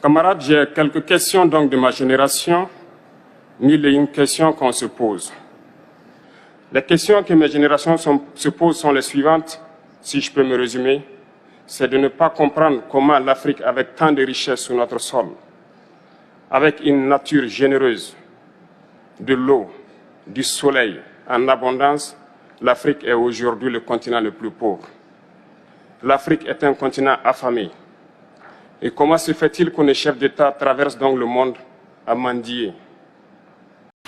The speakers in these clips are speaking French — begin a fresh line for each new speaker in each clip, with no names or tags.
Camarades, j'ai quelques questions donc de ma génération, mille et une questions qu'on se pose. Les questions que mes générations se posent sont les suivantes, si je peux me résumer. C'est de ne pas comprendre comment l'Afrique, avec tant de richesses sur notre sol, avec une nature généreuse, de l'eau, du soleil en abondance, l'Afrique est aujourd'hui le continent le plus pauvre. L'Afrique est un continent affamé. Et comment se fait-il que les chefs d'État traversent donc le monde à mendier?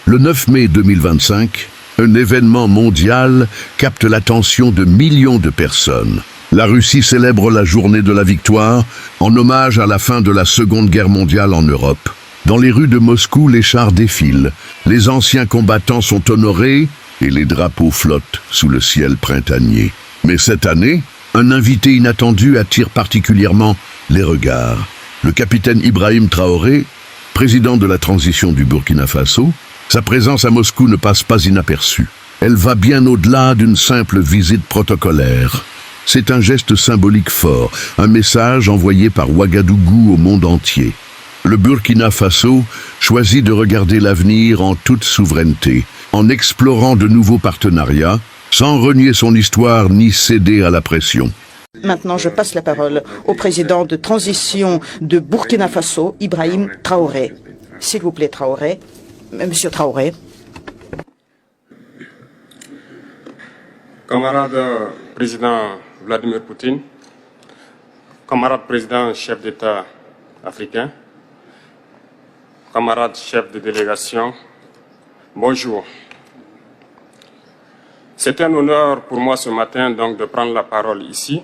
Le 9 mai 2025, un événement mondial capte l'attention de millions de personnes. La Russie célèbre la journée de la victoire en hommage à la fin de la Seconde Guerre mondiale en Europe. Dans les rues de Moscou, les chars défilent, les anciens combattants sont honorés et les drapeaux flottent sous le ciel printanier. Mais cette année, un invité inattendu attire particulièrement les regards. Le capitaine Ibrahim Traoré, président de la transition du Burkina Faso, sa présence à Moscou ne passe pas inaperçue. Elle va bien au-delà d'une simple visite protocolaire. C'est un geste symbolique fort, un message envoyé par Ouagadougou au monde entier. Le Burkina Faso choisit de regarder l'avenir en toute souveraineté, en explorant de nouveaux partenariats, sans renier son histoire ni céder à la pression.
Maintenant, je passe la parole au président de transition de Burkina Faso, Ibrahim Traoré. S'il vous plaît, Traoré. Monsieur Traoré.
Camarade président Vladimir Poutine, camarade président chef d'État africain, camarades chefs de délégation, bonjour. C'est un honneur pour moi ce matin donc de prendre la parole ici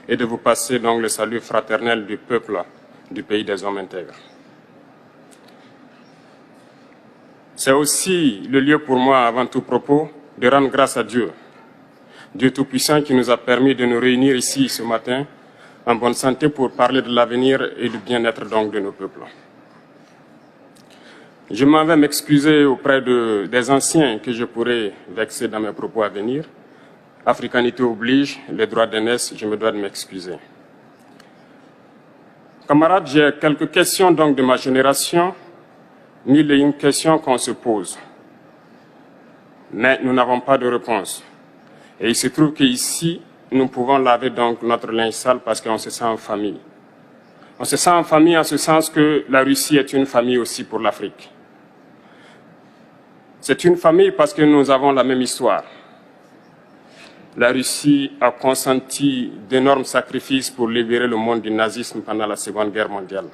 et de vous passer donc le salut fraternel du peuple du pays des hommes intègres. C'est aussi le lieu pour moi, avant tout propos, de rendre grâce à Dieu, Dieu Tout-Puissant qui nous a permis de nous réunir ici ce matin en bonne santé pour parler de l'avenir et du bien-être donc de nos peuples. Je m'en vais m'excuser auprès des anciens que je pourrais vexer dans mes propos à venir. Africanité oblige, les droits d'aînesse, je me dois de m'excuser. Camarades, j'ai quelques questions donc de ma génération, mille et une questions qu'on se pose. Mais nous n'avons pas de réponse. Et il se trouve qu'ici, nous pouvons laver donc notre linge sale parce qu'on se sent en famille. On se sent en famille en ce sens que la Russie est une famille aussi pour l'Afrique. C'est une famille parce que nous avons la même histoire. La Russie a consenti d'énormes sacrifices pour libérer le monde du nazisme pendant la Seconde Guerre mondiale.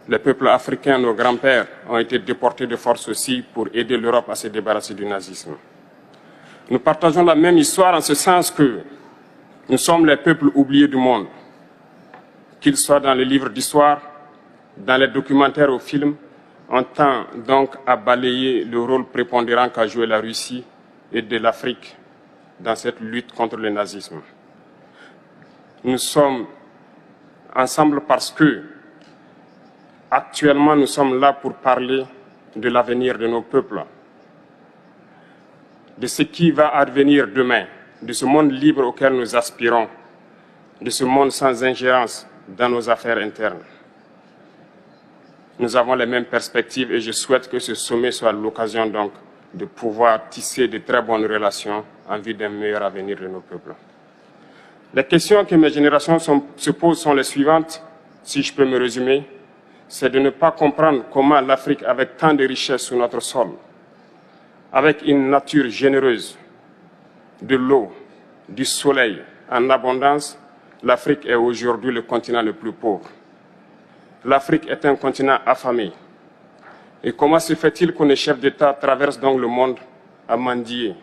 Les peuples africains, nos grands-pères, ont été déportés de force aussi pour aider l'Europe à se débarrasser du nazisme. Nous partageons la même histoire en ce sens que nous sommes les peuples oubliés du monde, qu'ils soient dans les livres d'histoire, dans les documentaires ou films. On tend donc à balayer le rôle prépondérant qu'a joué la Russie et de l'Afrique dans cette lutte contre le nazisme. Nous sommes ensemble parce que, actuellement, nous sommes là pour parler de l'avenir de nos peuples, de ce qui va advenir demain, de ce monde libre auquel nous aspirons, de ce monde sans ingérence dans nos affaires internes. Nous avons les mêmes perspectives et je souhaite que ce sommet soit l'occasion donc de pouvoir tisser de très bonnes relations en vue d'un meilleur avenir de nos peuples. Les questions que mes générations se posent sont les suivantes, si je peux me résumer. C'est de ne pas comprendre comment l'Afrique, avec tant de richesses sur notre sol, avec une nature généreuse, de l'eau, du soleil en abondance, l'Afrique est aujourd'hui le continent le plus pauvre. L'Afrique est un continent affamé. Et comment se fait-il que les chefs d'État traversent donc le monde à mendier?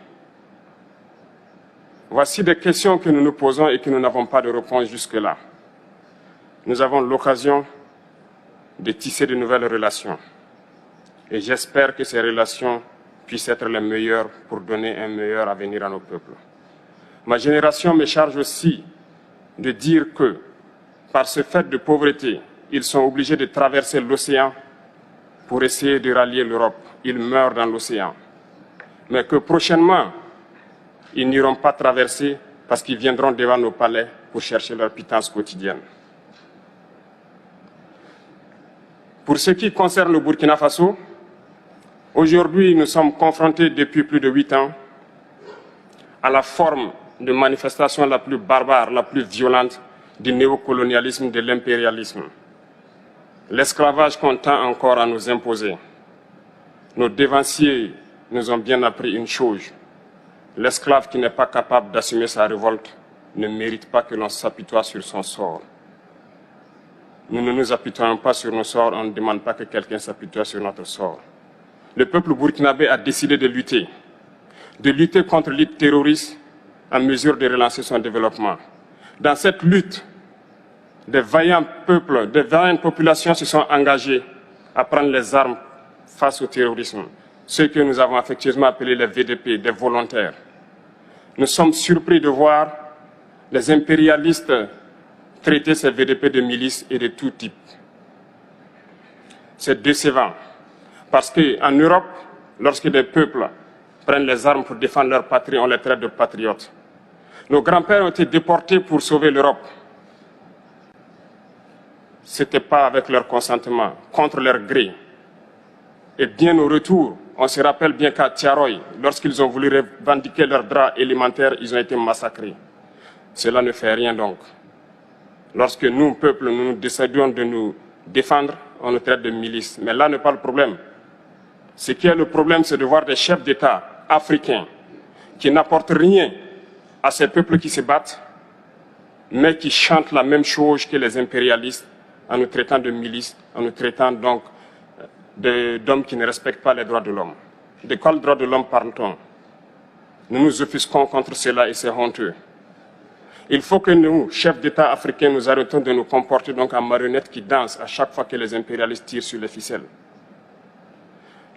Voici des questions que nous nous posons et que nous n'avons pas de réponse jusque-là. Nous avons l'occasion de tisser de nouvelles relations. Et j'espère que ces relations puissent être les meilleures pour donner un meilleur avenir à nos peuples. Ma génération me charge aussi de dire que, par ce fait de pauvreté, ils sont obligés de traverser l'océan pour essayer de rallier l'Europe. Ils meurent dans l'océan. Mais que prochainement, ils n'iront pas traverser parce qu'ils viendront devant nos palais pour chercher leur pitance quotidienne. Pour ce qui concerne le Burkina Faso, aujourd'hui nous sommes confrontés depuis plus de 8 ans à la forme de manifestation la plus barbare, la plus violente du néocolonialisme, de l'impérialisme. L'esclavage qu'on tend encore à nous imposer. Nos dévanciers nous ont bien appris une chose. L'esclave qui n'est pas capable d'assumer sa révolte ne mérite pas que l'on s'apitoie sur son sort. Nous ne nous apitoyons pas sur nos sorts, on ne demande pas que quelqu'un s'apitoie sur notre sort. Le peuple burkinabé a décidé de lutter contre l'élite terroriste en mesure de relancer son développement. Dans cette lutte, des vaillants peuples, des vaillantes populations se sont engagées à prendre les armes face au terrorisme, ceux que nous avons affectueusement appelés les VDP, des volontaires. Nous sommes surpris de voir les impérialistes traiter ces VDP de milices et de tout type. C'est décevant, parce qu'en Europe, lorsque des peuples prennent les armes pour défendre leur patrie, on les traite de patriotes. Nos grands-pères ont été déportés pour sauver l'Europe. Ce n'était pas avec leur consentement, contre leur gré. Et bien au retour, on se rappelle bien qu'à Tiaroy, lorsqu'ils ont voulu revendiquer leurs droits élémentaires, ils ont été massacrés. Cela ne fait rien donc. Lorsque nous, peuple, nous décidons de nous défendre, on nous traite de milices. Mais là n'est pas le problème. Ce qui est le problème, c'est de voir des chefs d'État africains qui n'apportent rien à ces peuples qui se battent, mais qui chantent la même chose que les impérialistes en nous traitant de milices, en nous traitant donc d'hommes qui ne respectent pas les droits de l'homme. De quels droits de l'homme parle-t-on? Nous nous offusquons contre cela et c'est honteux. Il faut que nous, chefs d'État africains, nous arrêtons de nous comporter donc en marionnettes qui dansent à chaque fois que les impérialistes tirent sur les ficelles.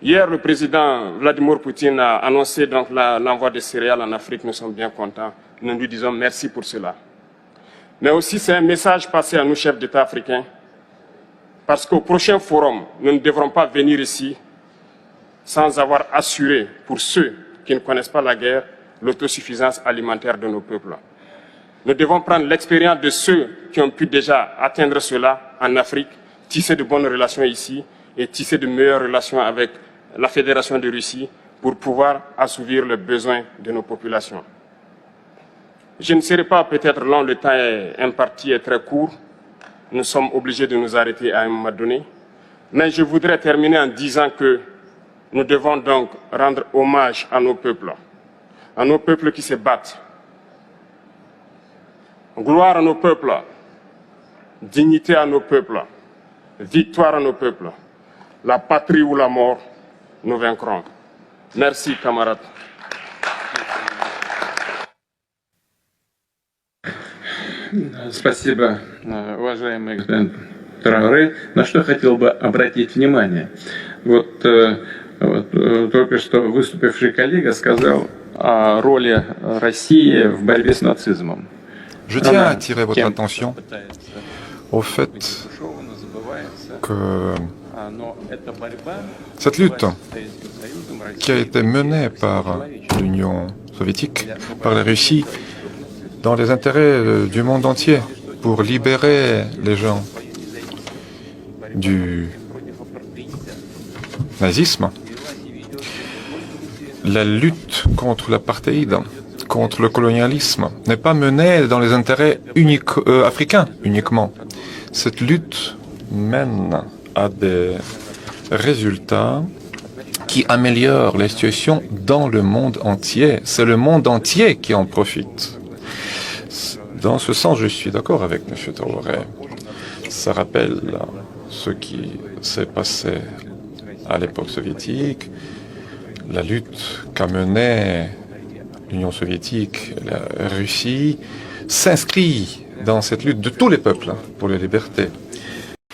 Hier, le président Vladimir Poutine a annoncé donc l'envoi de céréales en Afrique. Nous sommes bien contents. Nous lui disons merci pour cela. Mais aussi, c'est un message passé à nous, chefs d'État africains, parce qu'au prochain forum, nous ne devrons pas venir ici sans avoir assuré, pour ceux qui ne connaissent pas la guerre, l'autosuffisance alimentaire de nos peuples. Nous devons prendre l'expérience de ceux qui ont pu déjà atteindre cela en Afrique, tisser de bonnes relations ici et tisser de meilleures relations avec la Fédération de Russie pour pouvoir assouvir les besoins de nos populations. Je ne serai pas peut-être long, le temps imparti est très court. Nous sommes obligés de nous arrêter à un moment donné. Mais je voudrais terminer en disant que nous devons donc rendre hommage à nos peuples qui se battent. Gloire à nos peuples, dignité à nos peuples, victoire à nos peuples. La patrie ou la mort, nous vaincrons. Merci, camarades.
Спасибо, уважаемый господин Трауре. На что хотел бы обратить внимание. Только что выступивший коллега сказал о роли России в борьбе с нацизмом.
Je tiens à attirer votre attention au fait que cette lutte qui a été menée par l'Union soviétique, par la Russie, dans les intérêts du monde entier, pour libérer les gens du nazisme, la lutte contre l'apartheid, contre le colonialisme, n'est pas menée dans les intérêts africains uniquement. Cette lutte mène à des résultats qui améliorent la situation dans le monde entier. C'est le monde entier qui en profite. Dans ce sens, je suis d'accord avec M. Traoré. Ça rappelle ce qui s'est passé à l'époque soviétique, la lutte qu'a menée l'Union soviétique, la Russie, s'inscrit dans cette lutte de tous les peuples pour la liberté.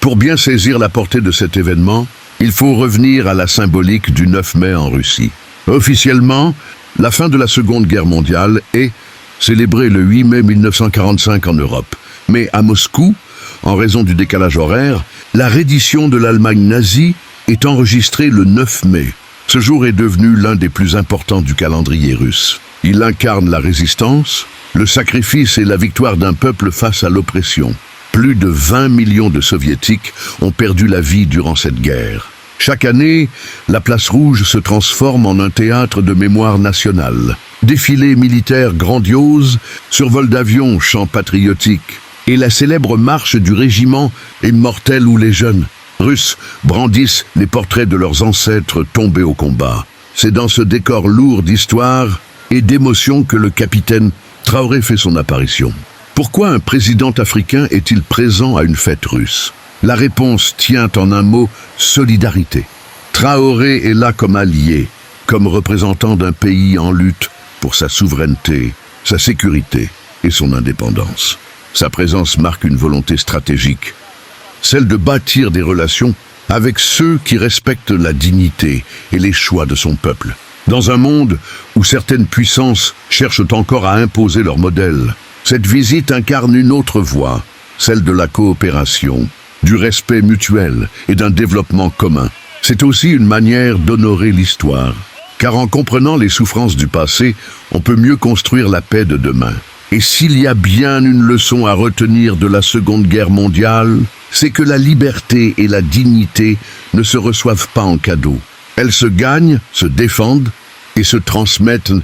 Pour bien saisir la portée de cet événement, il faut revenir à la symbolique du 9 mai en Russie. Officiellement, la fin de la Seconde Guerre mondiale est célébrée le 8 mai 1945 en Europe. Mais à Moscou, en raison du décalage horaire, la reddition de l'Allemagne nazie est enregistrée le 9 mai. Ce jour est devenu l'un des plus importants du calendrier russe. Il incarne la résistance, le sacrifice et la victoire d'un peuple face à l'oppression. Plus de 20 millions de Soviétiques ont perdu la vie durant cette guerre. Chaque année, la Place Rouge se transforme en un théâtre de mémoire nationale. Défilés militaires grandioses, survols d'avions, chants patriotiques et la célèbre marche du régiment immortel où les jeunes Russes brandissent les portraits de leurs ancêtres tombés au combat. C'est dans ce décor lourd d'histoire et d'émotion que le capitaine Traoré fait son apparition. Pourquoi un président africain est-il présent à une fête russe? La réponse tient en un mot: solidarité. Traoré est là comme allié, comme représentant d'un pays en lutte pour sa souveraineté, sa sécurité et son indépendance. Sa présence marque une volonté stratégique, celle de bâtir des relations avec ceux qui respectent la dignité et les choix de son peuple. Dans un monde où certaines puissances cherchent encore à imposer leur modèle, cette visite incarne une autre voie, celle de la coopération, du respect mutuel et d'un développement commun. C'est aussi une manière d'honorer l'histoire, car en comprenant les souffrances du passé, on peut mieux construire la paix de demain. Et s'il y a bien une leçon à retenir de la Seconde Guerre mondiale, c'est que la liberté et la dignité ne se reçoivent pas en cadeau. Elles se gagnent, se défendent et se transmettent